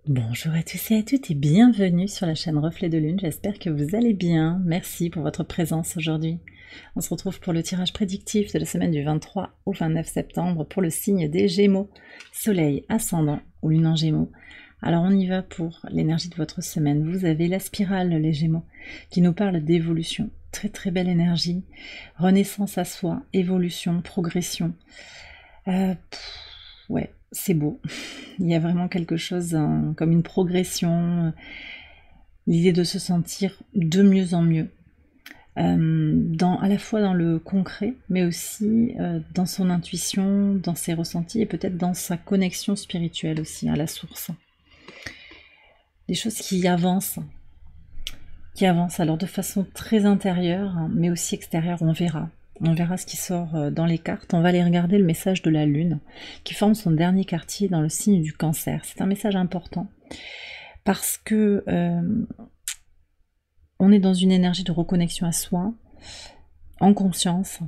Bonjour à tous et à toutes et bienvenue sur la chaîne Reflet de Lune, j'espère que vous allez bien. Merci pour votre présence aujourd'hui. On se retrouve pour le tirage prédictif de la semaine du 23 au 29 septembre pour le signe des Gémeaux, Soleil, Ascendant ou Lune en Gémeaux. Alors on y va pour l'énergie de votre semaine. Vous avez la spirale, les Gémeaux, qui nous parle d'évolution. Très très belle énergie, renaissance à soi, évolution, progression. Ouais, c'est beau. Il y a vraiment quelque chose comme une progression, l'idée de se sentir de mieux en mieux, à la fois dans le concret, mais aussi dans son intuition, dans ses ressentis et peut-être dans sa connexion spirituelle aussi, à la source. Des choses qui avancent alors de façon très intérieure, mais aussi extérieure, on verra. On verra ce qui sort dans les cartes. On va aller regarder le message de la Lune, qui forme son dernier quartier dans le signe du Cancer. C'est un message important, parce que on est dans une énergie de reconnexion à soi, en conscience,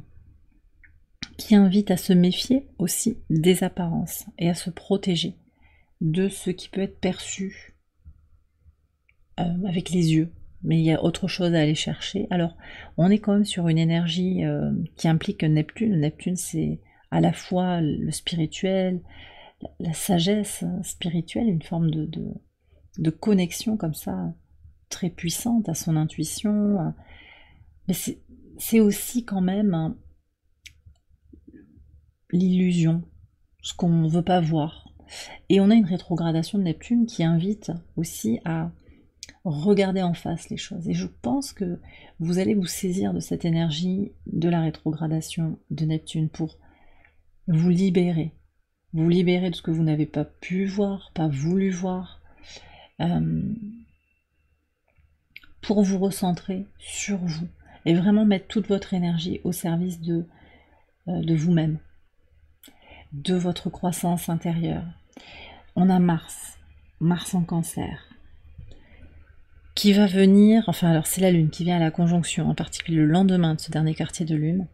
qui invite à se méfier aussi des apparences et à se protéger de ce qui peut être perçu avec les yeux. Mais il y a autre chose à aller chercher. Alors, on est quand même sur une énergie qui implique Neptune. Neptune, c'est à la fois le spirituel, la sagesse spirituelle, une forme de connexion comme ça, très puissante à son intuition. Mais c'est aussi quand même l'illusion, ce qu'on ne veut pas voir. Et on a une rétrogradation de Neptune qui invite aussi à regarder en face les choses. Et je pense que vous allez vous saisir de cette énergie de la rétrogradation de Neptune pour vous libérer. Vous libérer de ce que vous n'avez pas pu voir, pas voulu voir, pour vous recentrer sur vous et vraiment mettre toute votre énergie au service de vous-même, de votre croissance intérieure. On a Mars en Cancer, qui va venir, enfin alors c'est la Lune qui vient à la conjonction, en particulier le lendemain de ce dernier quartier de Lune.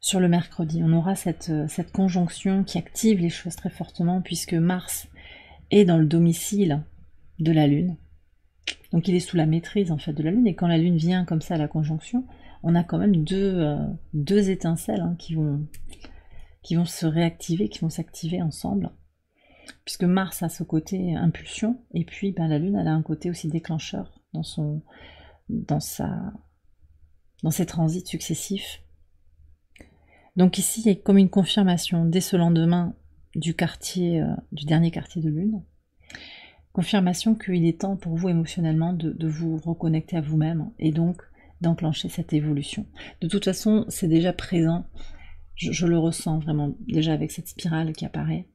Sur le mercredi, on aura cette conjonction qui active les choses très fortement, puisque Mars est dans le domicile de la Lune. Donc il est sous la maîtrise en fait de la Lune, et quand la Lune vient comme ça à la conjonction, on a quand même deux étincelles qui vont se réactiver, qui vont s'activer ensemble. Puisque Mars a ce côté impulsion, et puis la Lune elle a un côté aussi déclencheur dans ses transits successifs. Donc ici il y a comme une confirmation dès ce lendemain du dernier quartier de Lune, confirmation qu'il est temps pour vous émotionnellement de vous reconnecter à vous-même et donc d'enclencher cette évolution. De toute façon c'est déjà présent, je le ressens vraiment déjà avec cette spirale qui apparaît.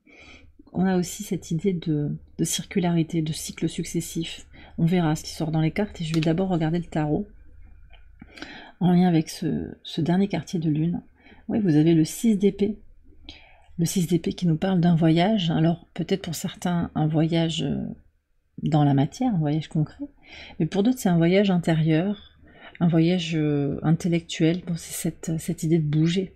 On a aussi cette idée de circularité, de cycle successif. On verra ce qui sort dans les cartes et je vais d'abord regarder le tarot en lien avec ce dernier quartier de Lune. Oui, vous avez le 6 d'épée. Le 6 d'épée qui nous parle d'un voyage. Alors peut-être pour certains un voyage dans la matière, un voyage concret, mais pour d'autres c'est un voyage intérieur, un voyage intellectuel. Bon, c'est cette idée de bouger,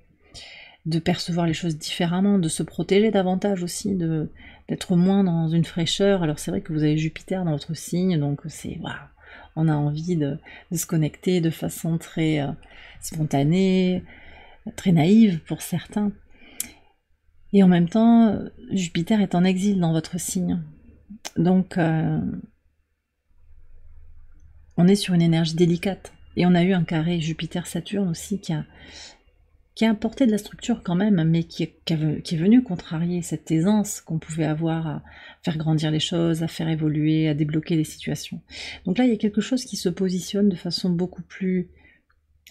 de percevoir les choses différemment, de se protéger davantage aussi, d'être moins dans une fraîcheur. Alors c'est vrai que vous avez Jupiter dans votre signe, donc c'est waouh, on a envie de se connecter de façon très spontanée, très naïve pour certains. Et en même temps, Jupiter est en exil dans votre signe. Donc on est sur une énergie délicate. Et on a eu un carré Jupiter-Saturne aussi qui a apporté de la structure quand même, mais qui est venu contrarier cette aisance qu'on pouvait avoir à faire grandir les choses, à faire évoluer, à débloquer les situations. Donc là, il y a quelque chose qui se positionne de façon beaucoup plus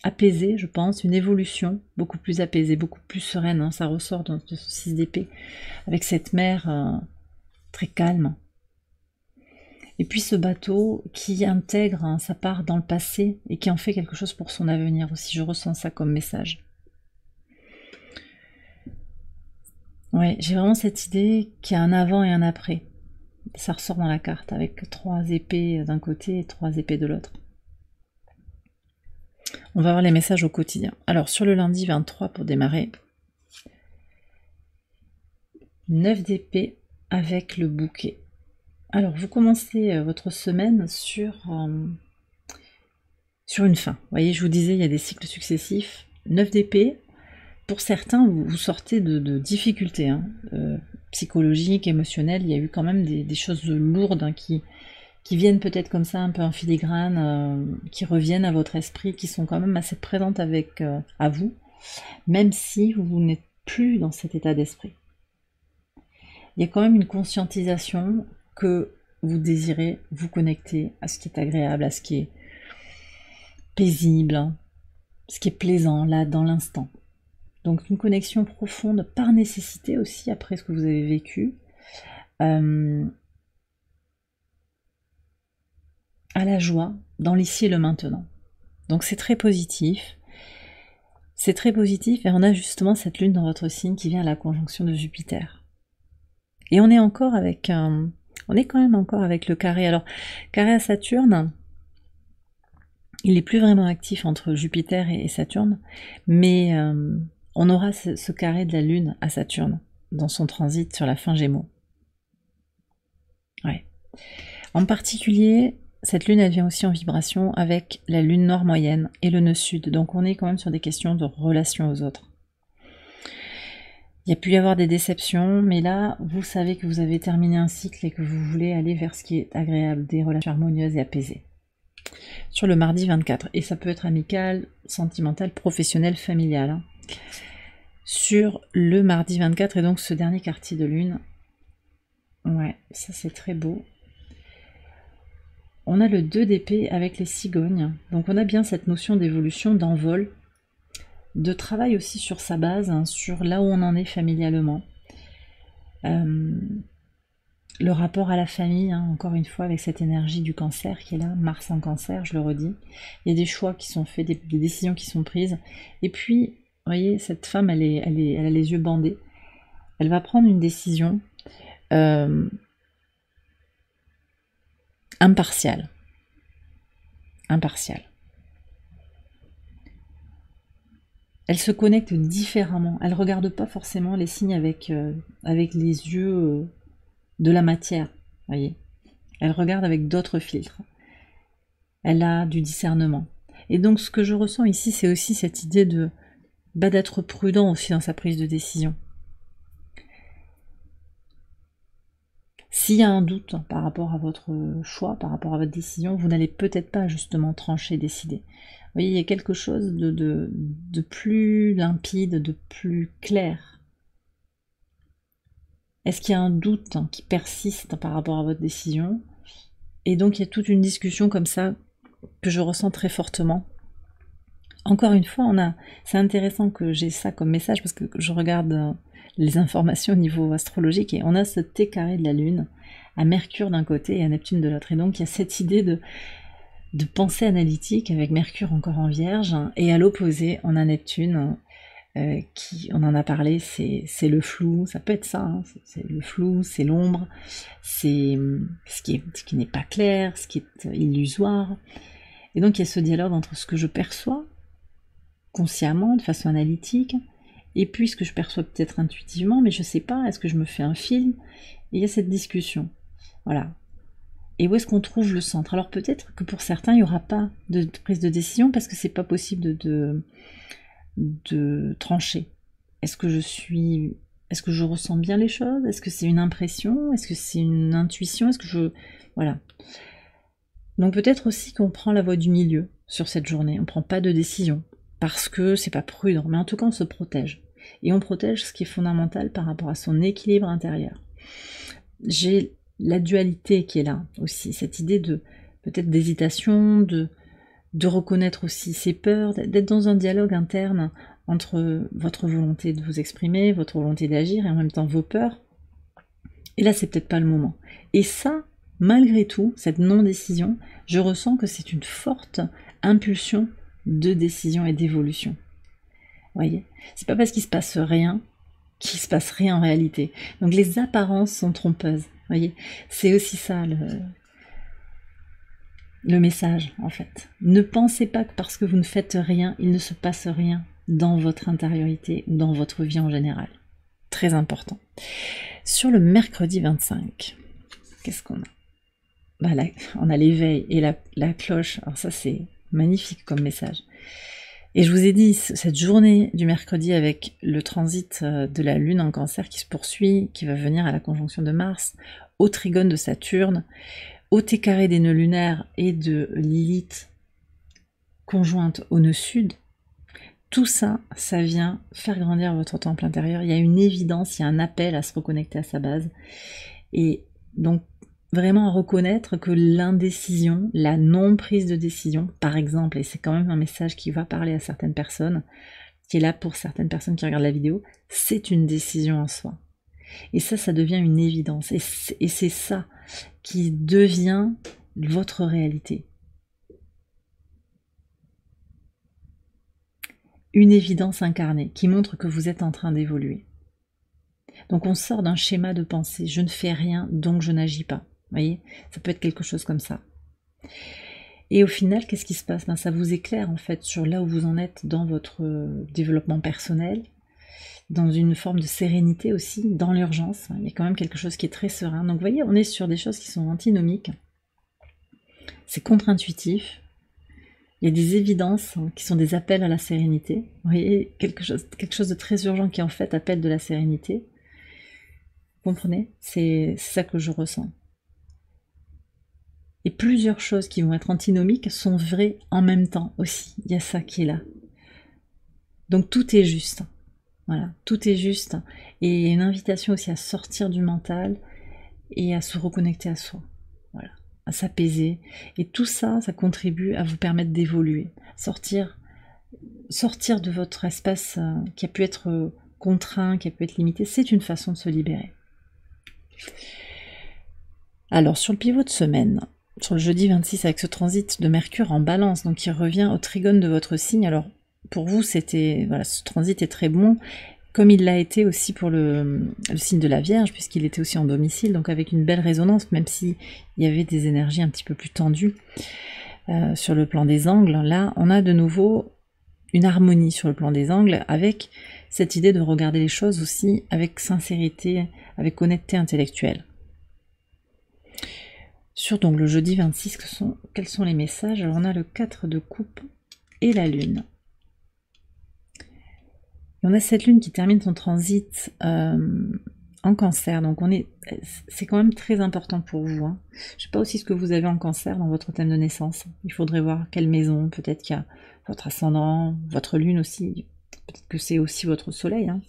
apaisée, je pense, une évolution beaucoup plus apaisée, beaucoup plus sereine. Ça ressort de ce 6 d'épée, avec cette mer très calme. Et puis ce bateau qui intègre sa part dans le passé et qui en fait quelque chose pour son avenir aussi. Je ressens ça comme message. Ouais, j'ai vraiment cette idée qu'il y a un avant et un après. Ça ressort dans la carte avec 3 épées d'un côté et 3 épées de l'autre. On va voir les messages au quotidien. Alors sur le lundi 23 pour démarrer, 9 d'épée, avec le bouquet. Alors, vous commencez votre semaine sur une fin. Vous voyez, je vous disais, il y a des cycles successifs. 9 d'épée, pour certains, vous sortez de difficultés psychologiques, émotionnelles. Il y a eu quand même des choses lourdes qui viennent peut-être comme ça, un peu en filigrane, qui reviennent à votre esprit, qui sont quand même assez présentes à vous, même si vous n'êtes plus dans cet état d'esprit. Il y a quand même une conscientisation que vous désirez vous connecter à ce qui est agréable, à ce qui est paisible, ce qui est plaisant, là, dans l'instant. Donc une connexion profonde par nécessité aussi, après ce que vous avez vécu, à la joie, dans l'ici et le maintenant. Donc c'est très positif. C'est très positif, et on a justement cette lune dans votre signe qui vient à la conjonction de Jupiter. Et on est quand même encore avec le carré. Alors, carré à Saturne, il est plus vraiment actif entre Jupiter et Saturne, mais on aura ce carré de la Lune à Saturne dans son transit sur la fin Gémeaux. Ouais. En particulier, cette Lune, elle vient aussi en vibration avec la Lune nord moyenne et le nœud sud. Donc on est quand même sur des questions de relation aux autres. Il y a pu y avoir des déceptions, mais là, vous savez que vous avez terminé un cycle et que vous voulez aller vers ce qui est agréable, des relations harmonieuses et apaisées. Sur le mardi 24, et ça peut être amical, sentimental, professionnel, familial. Sur le mardi 24, et donc ce dernier quartier de lune, ouais, ça c'est très beau. On a le 2 d'épée avec les cigognes, donc on a bien cette notion d'évolution, d'envol, de travail aussi sur sa base, sur là où on en est familialement. Le rapport à la famille, encore une fois, avec cette énergie du cancer qui est là, Mars en cancer, je le redis. Il y a des choix qui sont faits, des décisions qui sont prises. Et puis, vous voyez, cette femme, elle a les yeux bandés. Elle va prendre une décision impartiale. Elle se connecte différemment. Elle ne regarde pas forcément les signes avec les yeux de la matière, voyez. Elle regarde avec d'autres filtres. Elle a du discernement. Et donc ce que je ressens ici, c'est aussi cette idée d'être prudent aussi dans sa prise de décision. S'il y a un doute par rapport à votre choix, par rapport à votre décision, vous n'allez peut-être pas justement trancher, décider. Vous voyez, il y a quelque chose de plus limpide, de plus clair. Est-ce qu'il y a un doute qui persiste par rapport à votre décision? Et donc il y a toute une discussion comme ça que je ressens très fortement. Encore une fois, c'est intéressant que j'ai ça comme message parce que je regarde les informations au niveau astrologique et on a ce T carré de la Lune à Mercure d'un côté et à Neptune de l'autre. Et donc il y a cette idée de pensée analytique avec Mercure encore en Vierge et à l'opposé on a Neptune on en a parlé, c'est le flou, ça peut être ça, c'est le flou, c'est l'ombre, c'est ce qui n'est pas clair, ce qui est illusoire. Et donc il y a ce dialogue entre ce que je perçois consciemment, de façon analytique, et puis ce que je perçois peut-être intuitivement, mais je sais pas, est-ce que je me fais un film? Et il y a cette discussion. Voilà. Et où est-ce qu'on trouve le centre? Alors peut-être que pour certains, il n'y aura pas de prise de décision parce que c'est pas possible de trancher. Est-ce que je ressens bien les choses? Est-ce que c'est une impression? Est-ce que c'est une intuition? Voilà. Donc peut-être aussi qu'on prend la voie du milieu sur cette journée. On ne prend pas de décision parce que c'est pas prudent. Mais en tout cas, on se protège. Et on protège ce qui est fondamental par rapport à son équilibre intérieur. J'ai la dualité qui est là aussi. Cette idée peut-être d'hésitation, de reconnaître aussi ses peurs, d'être dans un dialogue interne entre votre volonté de vous exprimer, votre volonté d'agir et en même temps vos peurs. Et là, c'est peut-être pas le moment. Et ça, malgré tout, cette non-décision, je ressens que c'est une forte impulsion de décision et d'évolution. Vous voyez, c'est pas parce qu'il se passe rien qu'il se passe rien en réalité. Donc les apparences sont trompeuses. Vous voyez, c'est aussi ça le message, en fait. Ne pensez pas que parce que vous ne faites rien, il ne se passe rien dans votre intériorité ou dans votre vie en général. Très important. Sur le mercredi 25, qu'est-ce qu'on a? Bah là, on a l'éveil et la cloche. Alors ça, c'est magnifique comme message. Et je vous ai dit, cette journée du mercredi avec le transit de la Lune en Cancer qui se poursuit, qui va venir à la conjonction de Mars, au trigone de Saturne, au T carré des nœuds lunaires et de Lilith conjointe au nœud sud, tout ça, ça vient faire grandir votre temple intérieur. Il y a une évidence, il y a un appel à se reconnecter à sa base. Et donc, vraiment à reconnaître que l'indécision, la non-prise de décision, par exemple, et c'est quand même un message qui va parler à certaines personnes, qui est là pour certaines personnes qui regardent la vidéo, c'est une décision en soi. Et ça devient une évidence. Et c'est ça qui devient votre réalité. Une évidence incarnée qui montre que vous êtes en train d'évoluer. Donc on sort d'un schéma de pensée, je ne fais rien, donc je n'agis pas. Vous voyez, ça peut être quelque chose comme ça. Et au final, qu'est-ce qui se passe? Ben, ça vous éclaire en fait sur là où vous en êtes dans votre développement personnel, dans une forme de sérénité aussi, dans l'urgence. Il y a quand même quelque chose qui est très serein. Donc vous voyez, on est sur des choses qui sont antinomiques. C'est contre-intuitif. Il y a des évidences qui sont des appels à la sérénité. Vous voyez, quelque chose de très urgent qui en fait appelle de la sérénité. Vous comprenez? C'est ça que je ressens. Et plusieurs choses qui vont être antinomiques sont vraies en même temps aussi. Il y a ça qui est là. Donc tout est juste. Voilà, tout est juste. Et une invitation aussi à sortir du mental et à se reconnecter à soi. Voilà, à s'apaiser. Et tout ça, ça contribue à vous permettre d'évoluer. Sortir de votre espace qui a pu être contraint, qui a pu être limité, c'est une façon de se libérer. Alors, sur le pivot de semaine, sur le jeudi 26, avec ce transit de Mercure en Balance, donc qui revient au trigone de votre signe. Alors, pour vous, voilà, ce transit est très bon, comme il l'a été aussi pour le signe de la Vierge, puisqu'il était aussi en domicile, donc avec une belle résonance, même s'il y avait des énergies un petit peu plus tendues sur le plan des angles. Là, on a de nouveau une harmonie sur le plan des angles, avec cette idée de regarder les choses aussi avec sincérité, avec honnêteté intellectuelle. Sur donc le jeudi 26, quels sont les messages? Alors, on a le 4 de coupe et la Lune. Et on a cette Lune qui termine son transit en Cancer, donc c'est quand même très important pour vous. Hein. Je ne sais pas aussi ce que vous avez en Cancer dans votre thème de naissance. Il faudrait voir quelle maison, peut-être qu'il y a votre ascendant, votre Lune aussi, peut-être que c'est aussi votre Soleil hein,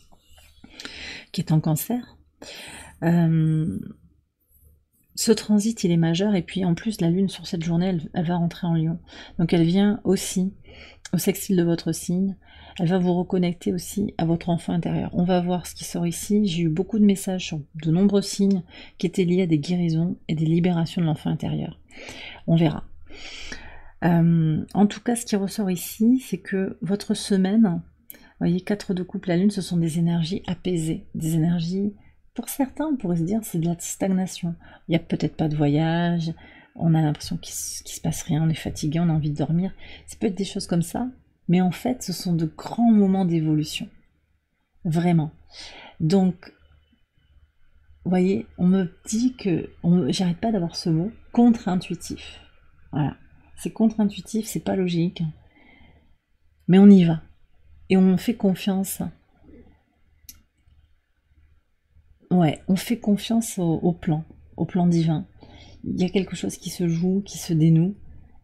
qui est en Cancer. Ce transit, il est majeur, et puis en plus, la Lune, sur cette journée, elle va rentrer en Lion. Donc elle vient aussi au sextile de votre signe, elle va vous reconnecter aussi à votre enfant intérieur. On va voir ce qui sort ici. J'ai eu beaucoup de messages sur de nombreux signes qui étaient liés à des guérisons et des libérations de l'enfant intérieur. On verra. En tout cas, ce qui ressort ici, c'est que votre semaine, vous voyez, 4 de coupe, la Lune, ce sont des énergies apaisées, des énergies... Pour certains, on pourrait se dire c'est de la stagnation. Il n'y a peut-être pas de voyage, on a l'impression qu'il se passe rien, on est fatigué, on a envie de dormir. Ça peut être des choses comme ça, mais en fait, ce sont de grands moments d'évolution. Vraiment. Donc, vous voyez, on me dit que, j'arrête pas d'avoir ce mot, contre-intuitif. Voilà. C'est contre-intuitif, c'est pas logique. Mais on y va. Et on fait confiance. Ouais, on fait confiance au plan divin. Il y a quelque chose qui se joue, qui se dénoue,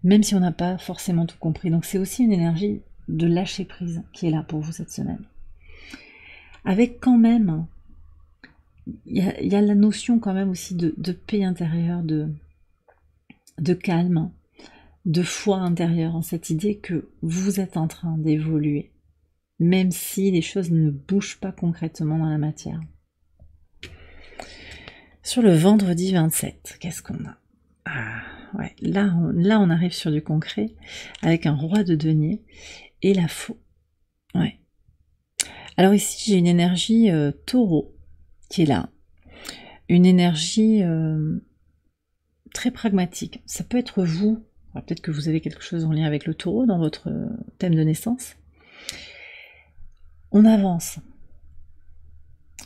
même si on n'a pas forcément tout compris. Donc c'est aussi une énergie de lâcher prise qui est là pour vous cette semaine. Avec quand même, il y a la notion quand même aussi de paix intérieure, de calme, de foi intérieure, en cette idée que vous êtes en train d'évoluer, même si les choses ne bougent pas concrètement dans la matière. Sur le vendredi 27, qu'est-ce qu'on a? Ouais, là, on arrive sur du concret, avec un roi de denier et la faux. Ouais. Alors ici, j'ai une énergie taureau qui est là. Une énergie très pragmatique. Ça peut être vous, peut-être que vous avez quelque chose en lien avec le taureau dans votre thème de naissance. On avance.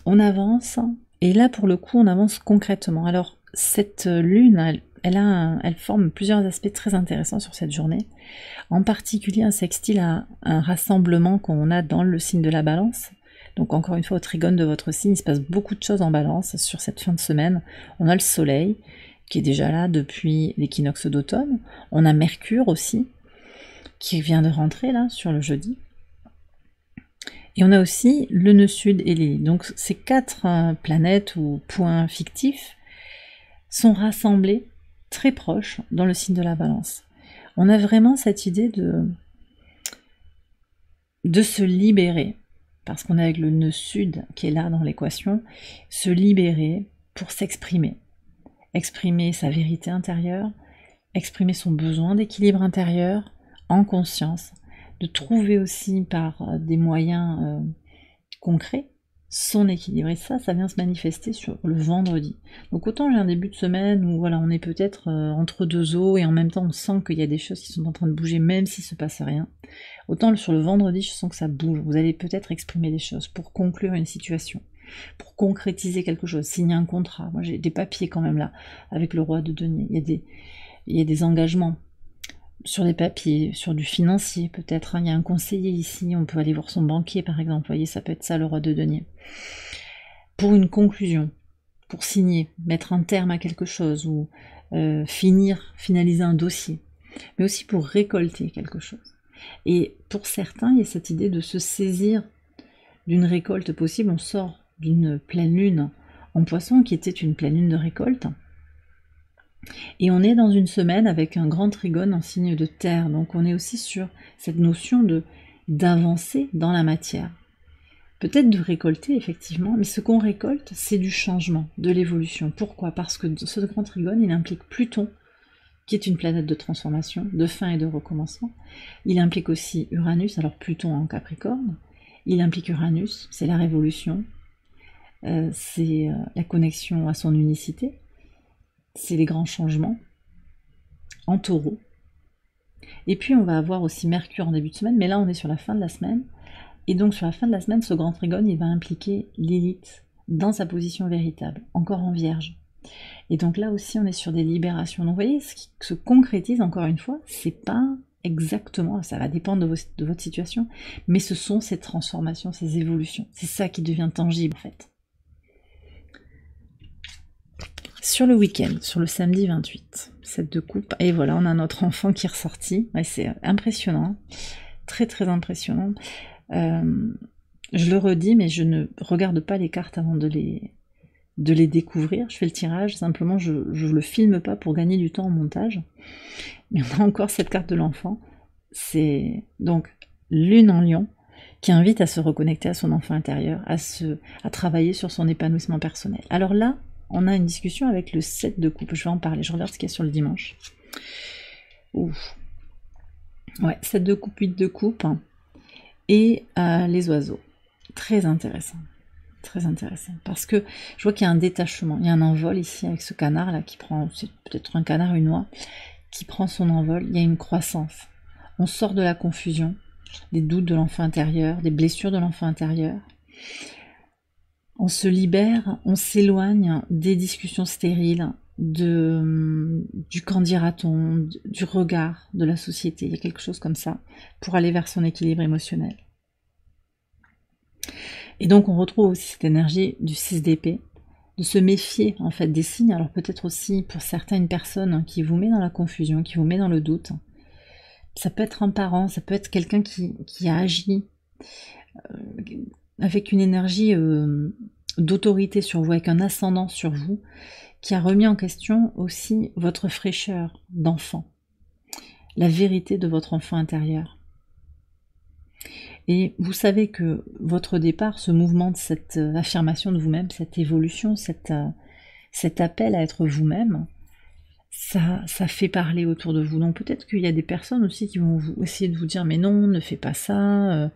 On avance Et là, pour le coup, on avance concrètement. Alors, cette lune, elle forme plusieurs aspects très intéressants sur cette journée. En particulier, un sextile à un rassemblement qu'on a dans le signe de la Balance. Donc encore une fois, au trigone de votre signe, il se passe beaucoup de choses en Balance sur cette fin de semaine. On a le Soleil, qui est déjà là depuis l'équinoxe d'automne. On a Mercure aussi, qui vient de rentrer là, sur le jeudi. Et on a aussi le nœud sud et Lilith. Donc ces 4 planètes ou points fictifs sont rassemblés très proches dans le signe de la Balance. On a vraiment cette idée de se libérer, parce qu'on est avec le nœud sud qui est là dans l'équation, se libérer pour s'exprimer. Exprimer sa vérité intérieure, exprimer son besoin d'équilibre intérieur en conscience, de trouver aussi par des moyens concrets son équilibre. Et ça vient se manifester sur le vendredi. Donc autant j'ai un début de semaine où voilà, on est peut-être entre deux eaux et en même temps on sent qu'il y a des choses qui sont en train de bouger même s'il ne se passe rien. Autant sur le vendredi, je sens que ça bouge. Vous allez peut-être exprimer des choses pour conclure une situation, pour concrétiser quelque chose, signer un contrat. Moi j'ai des papiers quand même là, avec le roi de denier. Il y a des engagements sur des papiers, sur du financier peut-être. Il y a un conseiller ici, on peut aller voir son banquier par exemple. Vous voyez, ça peut être ça le roi de denier. Pour une conclusion, pour signer, mettre un terme à quelque chose ou finaliser un dossier, mais aussi pour récolter quelque chose. Et pour certains, il y a cette idée de se saisir d'une récolte possible. On sort d'une pleine lune en Poisson qui était une pleine lune de récolte. Et on est dans une semaine avec un grand trigone en signe de terre. Donc on est aussi sur cette notion d'avancer dans la matière. Peut-être de récolter, effectivement, mais ce qu'on récolte, c'est du changement, de l'évolution. Pourquoi? Parce que ce grand trigone, il implique Pluton, qui est une planète de transformation, de fin et de recommencement. Il implique aussi Uranus, alors Pluton en Capricorne. Il implique Uranus, c'est la révolution, c'est la connexion à son unicité, c'est les grands changements, en Taureau. Et puis on va avoir aussi Mercure en début de semaine, mais là on est sur la fin de la semaine. Et donc sur la fin de la semaine, ce grand trigone, il va impliquer Lilith dans sa position véritable, encore en Vierge. Et donc là aussi, on est sur des libérations. Donc vous voyez, ce qui se concrétise, encore une fois, c'est pas exactement, ça va dépendre de votre situation, mais ce sont ces transformations, ces évolutions. C'est ça qui devient tangible en fait. Sur le week-end, sur le samedi 28, 7 de coupe, et voilà, on a notre enfant qui est ressorti. Ouais, c'est impressionnant, très très impressionnant. Je le redis, mais je ne regarde pas les cartes avant de les découvrir. Je fais le tirage, simplement je le filme pas pour gagner du temps en montage. Mais on a encore cette carte de l'enfant. C'est donc Lune en Lion qui invite à se reconnecter à son enfant intérieur, à travailler sur son épanouissement personnel. Alors là, on a une discussion avec le 7 de coupe. Je vais en parler. Je regarde ce qu'il y a sur le dimanche. Ouf. Ouais, 7 de coupe, 8 de coupe. Et les oiseaux. Très intéressant. Très intéressant. Parce que je vois qu'il y a un détachement. Il y a un envol ici avec ce canard là qui prend, c'est peut-être un canard, une oie, qui prend son envol. Il y a une croissance. On sort de la confusion, des doutes de l'enfant intérieur, des blessures de l'enfant intérieur. On se libère, on s'éloigne des discussions stériles, du qu'en dira-t-on, du regard de la société. Il y a quelque chose comme ça pour aller vers son équilibre émotionnel. Et donc on retrouve aussi cette énergie du 6 d'épée, de se méfier en fait des signes. Alors peut-être aussi pour certains une personne qui vous met dans la confusion, qui vous met dans le doute. Ça peut être un parent, ça peut être quelqu'un qui a agi avec une énergie d'autorité sur vous, avec un ascendant sur vous, qui a remis en question aussi votre fraîcheur d'enfant, la vérité de votre enfant intérieur. Et vous savez que votre départ, ce mouvement de cette affirmation de vous-même, cette évolution, cet appel à être vous-même, ça fait parler autour de vous. Donc peut-être qu'il y a des personnes aussi qui vont essayer de vous dire « mais non, ne fais pas ça,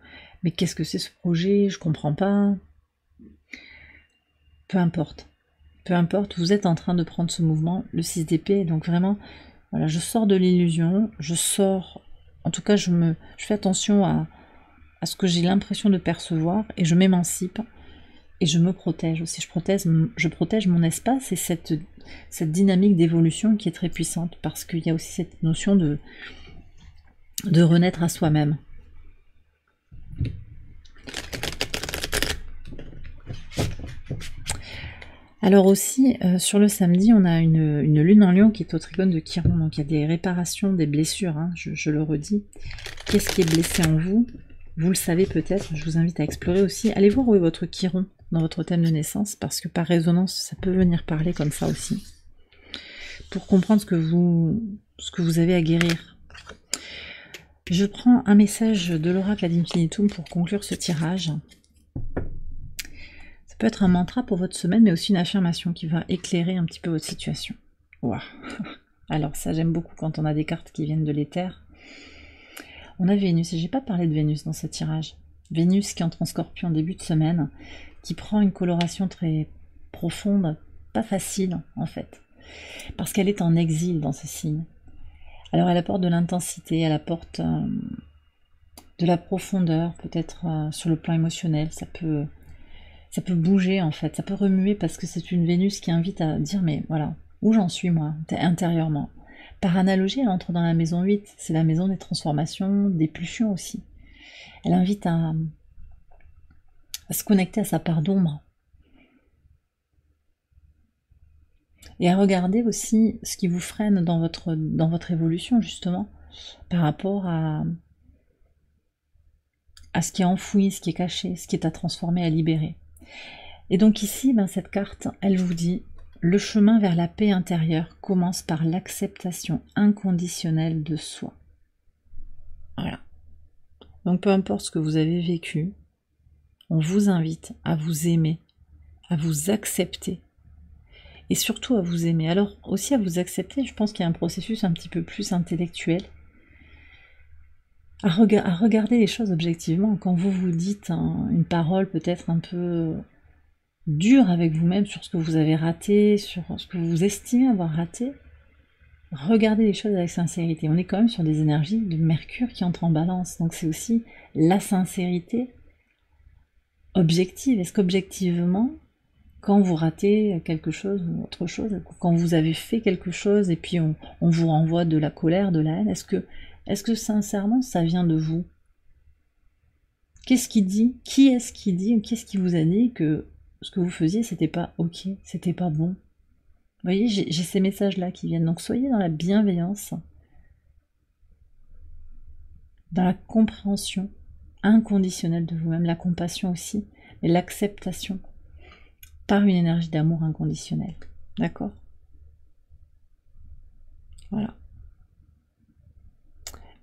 mais qu'est-ce que c'est ce projet, je comprends pas ». Peu importe. Peu importe, vous êtes en train de prendre ce mouvement, le 6 d'épée, donc vraiment, voilà, je sors de l'illusion, je sors, en tout cas je fais attention à ce que j'ai l'impression de percevoir et je m'émancipe Et je me protège aussi, je protège mon espace et cette dynamique d'évolution qui est très puissante, parce qu'il y a aussi cette notion de renaître à soi-même. Alors aussi, sur le samedi, on a une lune en lion qui est au trigone de Chiron, donc il y a des réparations, des blessures, hein, je le redis. Qu'est-ce qui est blessé en vous? Vous le savez peut-être, je vous invite à explorer aussi. Allez voir où est votre Chiron dans votre thème de naissance, parce que par résonance, ça peut venir parler comme ça aussi. Pour comprendre ce que vous avez à guérir. Je prends un message de l'oracle ad infinitum pour conclure ce tirage. Ça peut être un mantra pour votre semaine, mais aussi une affirmation qui va éclairer un petit peu votre situation. Wow. Alors ça, j'aime beaucoup quand on a des cartes qui viennent de l'éther. On a Vénus, et j'ai pas parlé de Vénus dans ce tirage. Vénus qui entre en Scorpion en début de semaine, qui prend une coloration très profonde, pas facile en fait, parce qu'elle est en exil dans ce signe. Alors elle apporte de l'intensité, elle apporte de la profondeur, peut-être sur le plan émotionnel, ça peut bouger en fait, ça peut remuer, parce que c'est une Vénus qui invite à dire mais voilà, où j'en suis moi, intérieurement. Par analogie, elle entre dans la maison 8, c'est la maison des transformations, des pulsions aussi. Elle invite à se connecter à sa part d'ombre. Et à regarder aussi ce qui vous freine dans votre évolution, justement, par rapport à ce qui est enfoui, ce qui est caché, ce qui est à transformer, à libérer. Et donc ici, cette carte, elle vous dit, le chemin vers la paix intérieure commence par l'acceptation inconditionnelle de soi. Voilà. Donc peu importe ce que vous avez vécu, on vous invite à vous aimer, à vous accepter, et surtout à vous aimer. Alors aussi à vous accepter, je pense qu'il y a un processus un petit peu plus intellectuel, à regarder les choses objectivement. Quand vous vous dites une parole peut-être un peu dure avec vous-même sur ce que vous avez raté, sur ce que vous estimez avoir raté, regardez les choses avec sincérité. On est quand même sur des énergies de Mercure qui entrent en balance, donc c'est aussi la sincérité objective. Est-ce qu'objectivement, quand vous ratez quelque chose ou autre chose, quand vous avez fait quelque chose et puis on vous renvoie de la colère, de la haine, est-ce que sincèrement ça vient de vous? Qu'est-ce qui dit? Qui est-ce qui dit? Qu'est-ce qui vous a dit que ce que vous faisiez c'était pas ok, c'était pas bon? Vous voyez, j'ai ces messages-là qui viennent. Donc soyez dans la bienveillance, dans la compréhension inconditionnelle de vous-même, la compassion aussi, et l'acceptation par une énergie d'amour inconditionnel. D'accord? Voilà.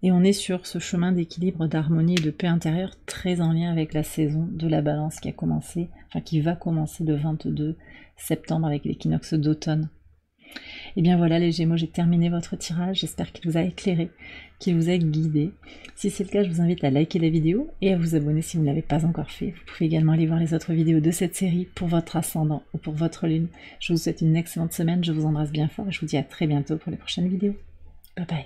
Et on est sur ce chemin d'équilibre, d'harmonie et de paix intérieure très en lien avec la saison de la balance qui a commencé, enfin qui va commencer le 22 septembre avec l'équinoxe d'automne. Et bien voilà les Gémeaux, j'ai terminé votre tirage, j'espère qu'il vous a éclairé, qu'il vous a guidé. Si c'est le cas, je vous invite à liker la vidéo et à vous abonner si vous ne l'avez pas encore fait. Vous pouvez également aller voir les autres vidéos de cette série pour votre ascendant ou pour votre lune. Je vous souhaite une excellente semaine, je vous embrasse bien fort et je vous dis à très bientôt pour les prochaines vidéos. Bye bye.